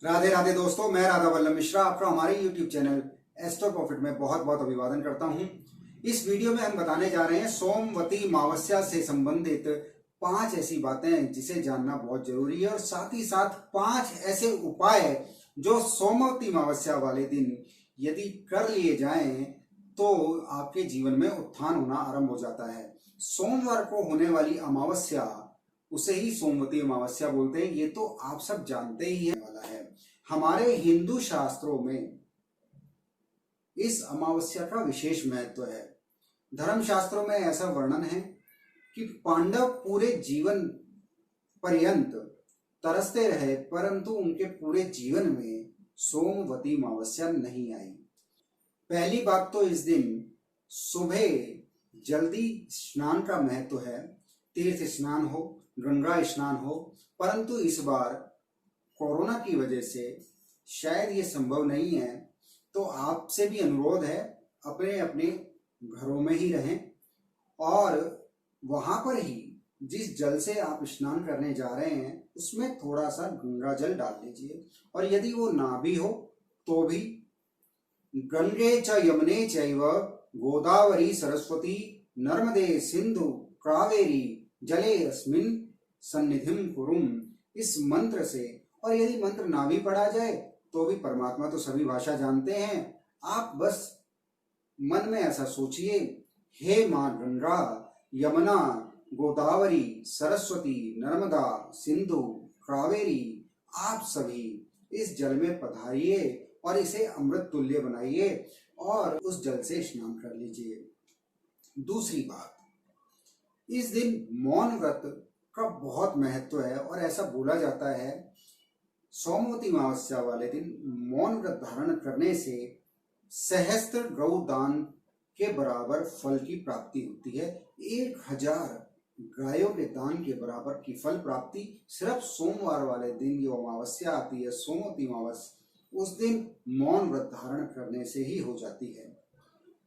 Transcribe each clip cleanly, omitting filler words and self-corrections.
राधे राधे दोस्तों, मैं राधा वल्लभ मिश्रा आपका हमारे YouTube चैनल एस्ट्रो प्रॉफिट में बहुत बहुत अभिवादन करता हूं। इस वीडियो में हम बताने जा रहे हैं सोमवती अमावस्या से संबंधित 5 ऐसी बातें जिसे जानना बहुत जरूरी है और साथ ही साथ 5 ऐसे उपाय जो सोमवती अमावस्या वाले दिन यदि कर लिए जाएं तो आपके जीवन में उत्थान होना आरंभ हो जाता है। सोमवार को होने वाली अमावस्या उसे ही सोमवती अमावस्या बोलते हैं, ये तो आप सब जानते ही हैं वाला है। हमारे हिंदू शास्त्रों में इस अमावस्या का विशेष महत्व है। धर्म शास्त्रों में ऐसा वर्णन है कि पांडव पूरे जीवन पर्यंत तरसते रहे परंतु उनके पूरे जीवन में सोमवती अमावस्या नहीं आई। पहली बात तो इस दिन सुबह जल्दी स्नान का महत्व है। तीर्थ स्नान हो, गंगा स्नान हो, परंतु इस बार कोरोना की वजह से शायद ये संभव नहीं है, तो आपसे भी अनुरोध है अपने अपने घरों में ही रहें और वहां पर ही जिस जल से आप स्नान करने जा रहे हैं उसमें थोड़ा सा गंगा जल डाल लीजिए। और यदि वो ना भी हो तो भी गंगे च यमुने चैव गोदावरी सरस्वती नर्मदे सिंधु कावेरी जले अस्मिन् सन्निधिं कुरुम, इस मंत्र से, और यदि मंत्र ना भी पढ़ा जाए तो भी परमात्मा तो सभी भाषा जानते हैं, आप बस मन में ऐसा सोचिए, हे मां गंगा यमुना गोदावरी सरस्वती नर्मदा सिंधु कावेरी, आप सभी इस जल में पधारिए और इसे अमृत तुल्य बनाइए और उस जल से स्नान कर लीजिए। दूसरी बात, इस दिन मौन व्रत का बहुत महत्व है और ऐसा बोला जाता है सोमवती अमावस्या वाले दिन मौन व्रत धारण करने से सहस्त्र गौ दान के बराबर फल की प्राप्ति होती है। 1000 गायों के दान के बराबर की फल प्राप्ति सिर्फ सोमवार वाले दिन जो अमावस्या आती है सोमवती अमावस्या, उस दिन मौन व्रत धारण करने से ही हो जाती है।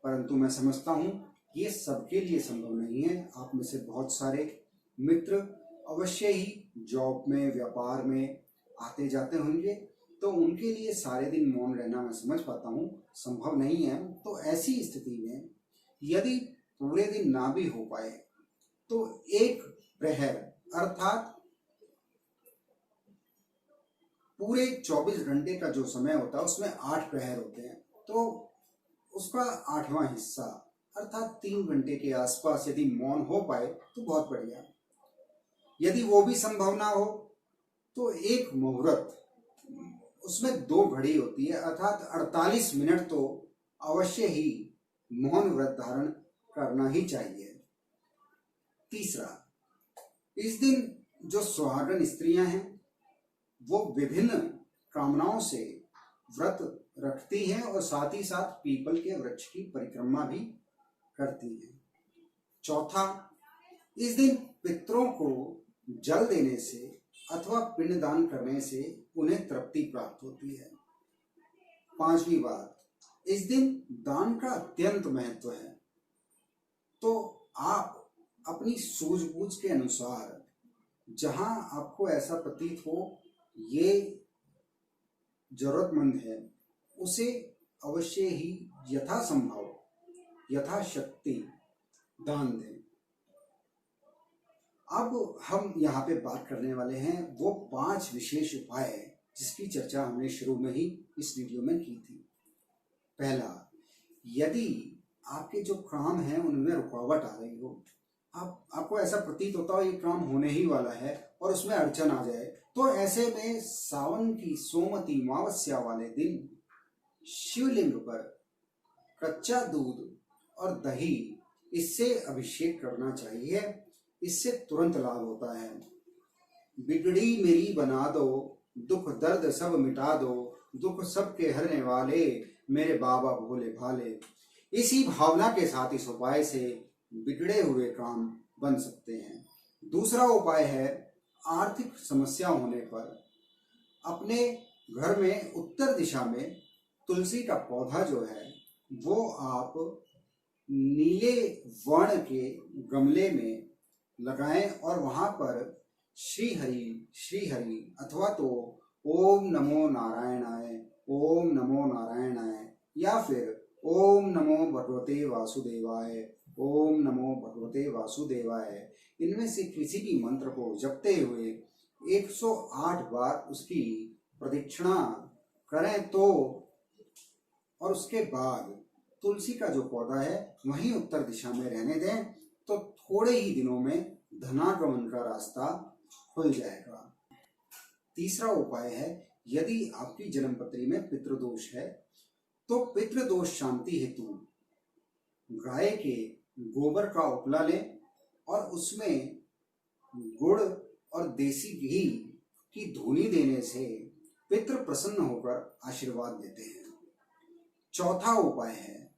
परंतु मैं समझता हूँ ये सबके लिए संभव नहीं है। आप में से बहुत सारे मित्र अवश्य ही जॉब में व्यापार में आते जाते होंगे, तो उनके लिए सारे दिन मौन रहना मैं समझ पाता हूँ संभव नहीं है। तो ऐसी स्थिति में यदि पूरे दिन ना भी हो पाए तो एक प्रहर अर्थात पूरे 24 घंटे का जो समय होता है उसमें 8 प्रहर होते हैं, तो उसका 8वां हिस्सा अर्थात 3 घंटे के आसपास यदि मौन हो पाए तो बहुत बढ़िया। यदि वो भी संभव ना हो तो एक मुहूर्त, उसमें 2 घड़ी होती है अर्थात 48 मिनट तो अवश्य ही मौन व्रत धारण करना ही चाहिए। तीसरा, इस दिन जो सुहागन स्त्रियां हैं वो विभिन्न कामनाओं से व्रत रखती हैं और साथ ही साथ पीपल के वृक्ष की परिक्रमा भी करती हैं। चौथा, इस दिन पितरों को जल देने से अथवा पिंडदान करने से उन्हें तृप्ति प्राप्त होती है। 5वीं बात, इस दिन दान का अत्यंत महत्व है, तो आप अपनी सूझबूझ के अनुसार जहां आपको ऐसा प्रतीत हो ये जरूरतमंद है उसे अवश्य ही यथासंभव यथाशक्ति दान दें। अब हम यहाँ पे बात करने वाले हैं वो 5 विशेष उपाय जिसकी चर्चा हमने शुरू में ही इस वीडियो में की थी। पहला, यदि आपके जो काम हैं उनमें रुकावट आ रही हो, आपको ऐसा प्रतीत होता हो ये काम होने ही वाला है और उसमें अड़चन आ जाए, तो ऐसे में सावन की सोमवती अमावस्या वाले दिन शिवलिंग पर कच्चा दूध और दही इससे अभिषेक करना चाहिए। इससे तुरंत लाभ होता है। बिगड़ी मेरी बना दो, दुख दर्द सब मिटा दो, दुख सबके हरने वाले मेरे बाबा भोले भाले, इसी भावना के साथ इस उपाय से बिगड़े हुए काम बन सकते हैं। दूसरा उपाय है, आर्थिक समस्या होने पर अपने घर में उत्तर दिशा में तुलसी का पौधा जो है वो आप नीले वर्ण के गमले में लगाएं और वहां पर श्री हरि अथवा तो ओम नमो नारायणाय, ओम नमो नारायणाय, या फिर ओम नमो भगवते वासुदेवाय, ओम नमो भगवते वासुदेवाय। इनमें से किसी भी मंत्र को जपते हुए 108 बार उसकी प्रदक्षिणा करें तो, और उसके बाद तुलसी का जो पौधा है वहीं उत्तर दिशा में रहने दें, तो थोड़े ही दिनों में धनागमन का रास्ता खुल जाएगा। तीसरा उपाय है, यदि आपकी जन्मपत्री में पितृदोष है तो पितृदोष शांति हेतु गाय के गोबर का उपला लें और उसमें गुड़ और देसी घी की धूनी देने से पितृ प्रसन्न होकर आशीर्वाद देते हैं। चौथा उपाय है,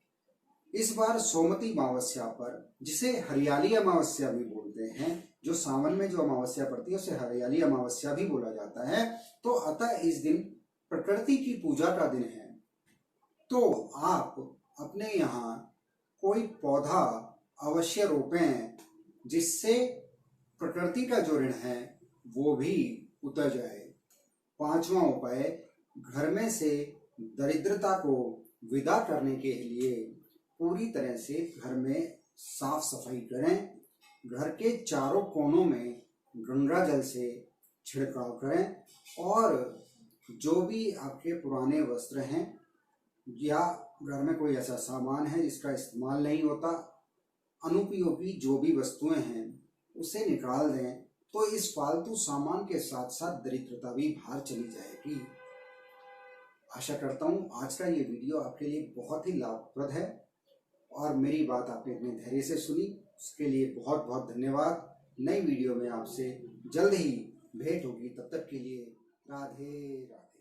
इस बार सोमवती अमावस्या पर, जिसे हरियाली अमावस्या भी बोलते हैं, जो सावन में जो अमावस्या पड़ती है उसे हरियाली अमावस्या भी बोला जाता है, तो अतः इस दिन प्रकृति की पूजा का दिन है। तो आप अपने यहाँ कोई पौधा अवश्य रोपें जिससे प्रकृति का जो ऋण है वो भी उतर जाए। पांचवा उपाय, घर में से दरिद्रता को विदा करने के लिए पूरी तरह से घर में साफ सफाई करें। घर के चारों कोनों में गंगा जल से छिड़काव करें और जो भी आपके पुराने वस्त्र हैं या घर में कोई ऐसा सामान है जिसका इस्तेमाल नहीं होता, अनुपयोगी जो भी वस्तुएं हैं उसे निकाल दें, तो इस फालतू सामान के साथ साथ दरिद्रता भी बाहर चली जाएगी। आशा करता हूँ आज का ये वीडियो आपके लिए बहुत ही लाभप्रद है और मेरी बात आपने इतने धैर्य से सुनी, उसके लिए बहुत बहुत धन्यवाद। नई वीडियो में आपसे जल्द ही भेंट होगी, तब तक के लिए राधे राधे।